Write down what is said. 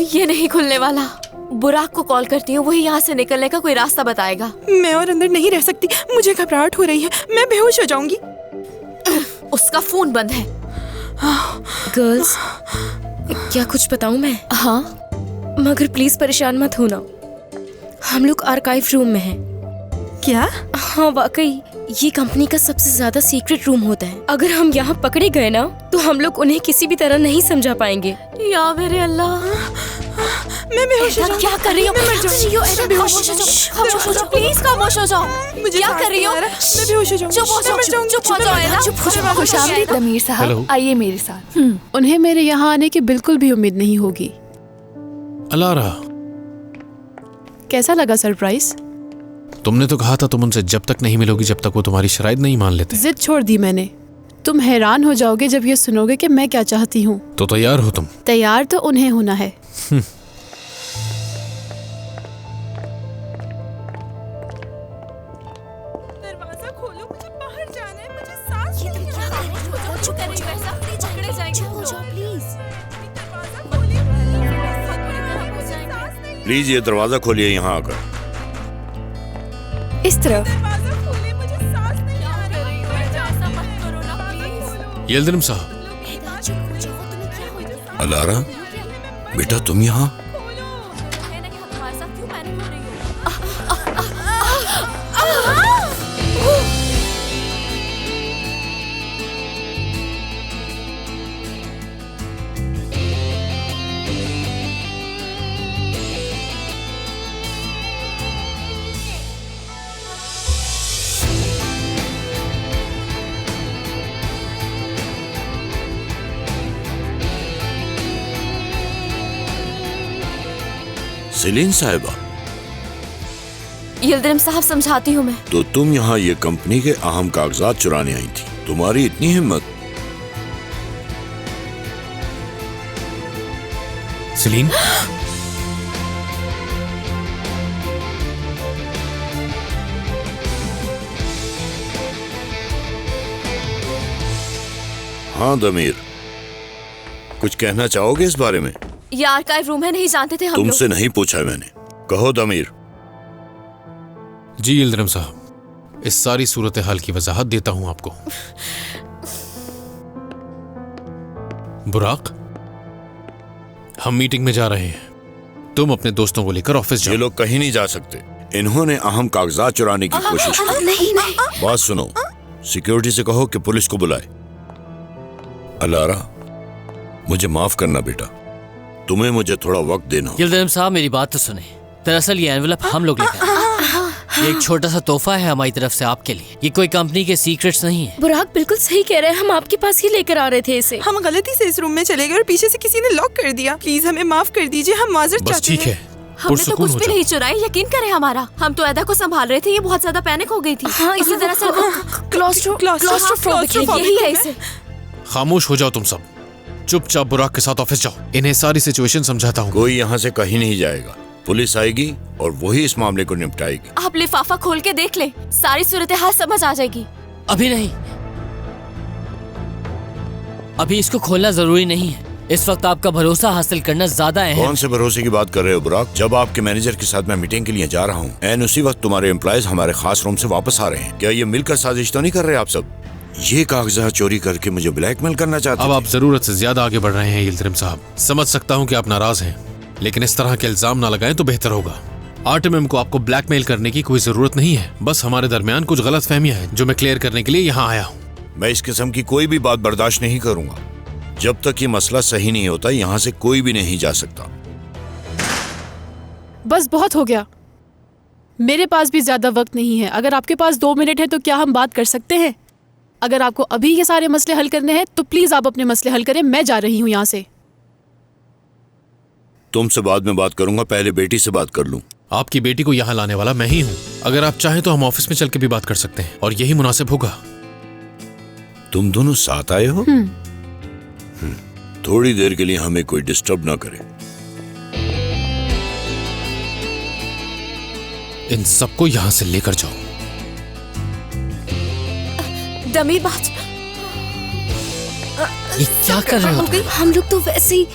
ये नहीं खुलने वाला। बुराक को कॉल करती हूँ, वही यहाँ से निकलने का कोई रास्ता बताएगा। मैं और अंदर नहीं रह सकती, मुझे घबराहट हो रही है, मैं बेहोश हो जाऊंगी। उसका फोन बंद है। गर्ल्स, क्या कुछ बताऊं मैं? हाँ, मगर प्लीज परेशान मत होना, हम लोग आर्काइव रूम में हैं। क्या? हाँ वाकई, ये कंपनी का सबसे ज्यादा सीक्रेट रूम होता है। अगर हम यहाँ पकड़े गए ना, तो हम लोग उन्हें किसी भी तरह नहीं समझा पाएंगे। या मेरे अल्लाह, मैं बेहोश हो जाऊंगी। क्या कर रही हो? मैं मर जाऊंगी। खामोश हो जाओ, खामोश हो जाओ, प्लीज खामोश हो जाओ। मुझे क्या सांस कर रही नहीं हो? आ रहा, मैं बेहोश हो जाऊंगी। चुप हो जाओ, चुप हो जाओ, है ना? चुप हो जाओ। खुशामदीद दमीर साहब, हेलो। आइए मेरे साथ। उन्हें मेरे यहाँ आने की बिल्कुल भी उम्मीद नहीं होगी। अलारा, कैसा लगा सरप्राइज? तुमने तो कहा था तुम उनसे जब तक नहीं मिलोगी जब तक वो तुम्हारी शराइत नहीं मान लेते। जिद छोड़ दी मैंने। तुम हैरान हो जाओगे जब ये सुनोगे कि मैं क्या चाहती हूँ। तो तैयार हो तुम? तैयार तो उन्हें होना है। दरवाजा खोलो, मुझे बाहर जाना है, मुझे सांस नहीं आ रही। दरवाजा खोलिए, प्लीज ये दरवाजा खोलिए यहाँ आकर। इस तरफ। दरवाजा खोलिए, मुझे सांस नहीं आ रही। यिल्दिरिम साहब, अलारा, बेटा तुम यहाँ? सेलिन साहिबा, यिल्दिरिम साहब, समझाती हूँ मैं। तो तुम यहाँ ये कंपनी के अहम कागजात चुराने आई थी? तुम्हारी इतनी हिम्मत? सेलिन, हाँ दमीर, कुछ कहना चाहोगे इस बारे में? ये आर्काइव रूम है, नहीं जानते थे हम लोग। तुमसे नहीं पूछा मैंने, कहो दमीर। जी यिल्दिरिम साहब, इस सारी सूरत हाल की वजाहत देता हूं आपको। बुराक, हम मीटिंग में जा रहे हैं, तुम अपने दोस्तों को लेकर ऑफिस ये जाओ। लोग कहीं नहीं जा सकते, इन्होंने अहम कागजात चुराने की कोशिश की। नहीं नहीं, बात सुनो, सिक्योरिटी से कहो कि पुलिस को बुलाए। अलारा, मुझे माफ करना बेटा, तुम्हें मुझे थोड़ा वक्त देना होगा। यिल्दिरिम साहब, मेरी बात तो सुने। दरअसल ये एनवेलप हम लोग लेकर आए। ये एक छोटा सा तोहफा है हमारी तरफ से आपके लिए। ये कोई कंपनी के सीक्रेट्स नहीं है। बुराक बिल्कुल सही कह रहे हैं, हम आपके पास ही लेकर आ रहे थे इसे। हम गलती से इस रूम में चले गए और पीछे से किसी ने लॉक कर दिया। प्लीज हमें माफ कर दीजिए, हम माजरत बस चाहते ठीक हैं। है, हमने तो पुरसुकून कुछ हो भी जाओ। नहीं चुराई, यकीन करें हमारा। हम तो अदा को संभाल रहे थे, ये बहुत ज्यादा पैनिक हो गई थी। हाँ, इसी तरह से क्लॉस्ट्रोफोबिक है, यही है इसे। खामोश हो जाओ तुम सब, चुपचाप बुराक के साथ ऑफिस जाओ। इन्हें सारी सिचुएशन समझाता हूँ। कोई यहाँ से कहीं नहीं जाएगा, पुलिस आएगी और वही इस मामले को निपटाएगी। आप लिफाफा खोल के देख ले, सारी सूरत हाल समझ आ जाएगी। अभी नहीं, अभी इसको खोलना जरूरी नहीं है। इस वक्त आपका भरोसा हासिल करना ज्यादा अहम कौन से भरोसे की बात कर रहे हो बुराक? जब आपके मैनेजर के साथ मैं मीटिंग के लिए जा रहा हूँ, एन उसी वक्त तुम्हारे एम्प्लॉयज हमारे खास रूम से वापस आ रहे हैं। क्या ये मिलकर साजिश तो नहीं कर रहे आप सब? ये कागजात चोरी करके मुझे ब्लैकमेल करना चाहते अब थे? आप जरूरत से ज्यादा आगे बढ़ रहे हैं यिल्दिरिम साहब। समझ सकता हूँ कि आप नाराज हैं, लेकिन इस तरह के इल्जाम ना लगाएं तो बेहतर होगा। आर्टेमियम को आपको ब्लैकमेल करने की कोई जरूरत नहीं है। बस हमारे दरमियान कुछ गलतफहमियां हैं जो मैं क्लियर करने के लिए यहाँ आया हूँ। मैं इस किस्म की कोई भी बात बर्दाश्त नहीं करूंगा। जब तक ये मसला सही नहीं होता, यहाँ से कोई भी नहीं जा सकता। बस बहुत हो गया, मेरे पास भी ज्यादा वक्त नहीं है। अगर आपके पास 2 मिनट है तो क्या हम बात कर सकते हैं? अगर आपको अभी ये सारे मसले हल करने हैं तो प्लीज आप अपने मसले हल करें, मैं जा रही हूँ यहाँ से। तुमसे बाद में बात करूंगा, पहले बेटी से बात कर लूं। आपकी बेटी को यहाँ लाने वाला मैं ही हूँ। अगर आप चाहें तो हम ऑफिस में चल के भी बात कर सकते हैं और यही मुनासिब होगा। तुम दोनों साथ आए हो? थोड़ी देर के लिए हमें कोई डिस्टर्ब ना करे। इन सबको यहाँ से लेकर जाओ। दमीर बात ये क्या कर रहे हो तुम? हम लोग तो वैसे ही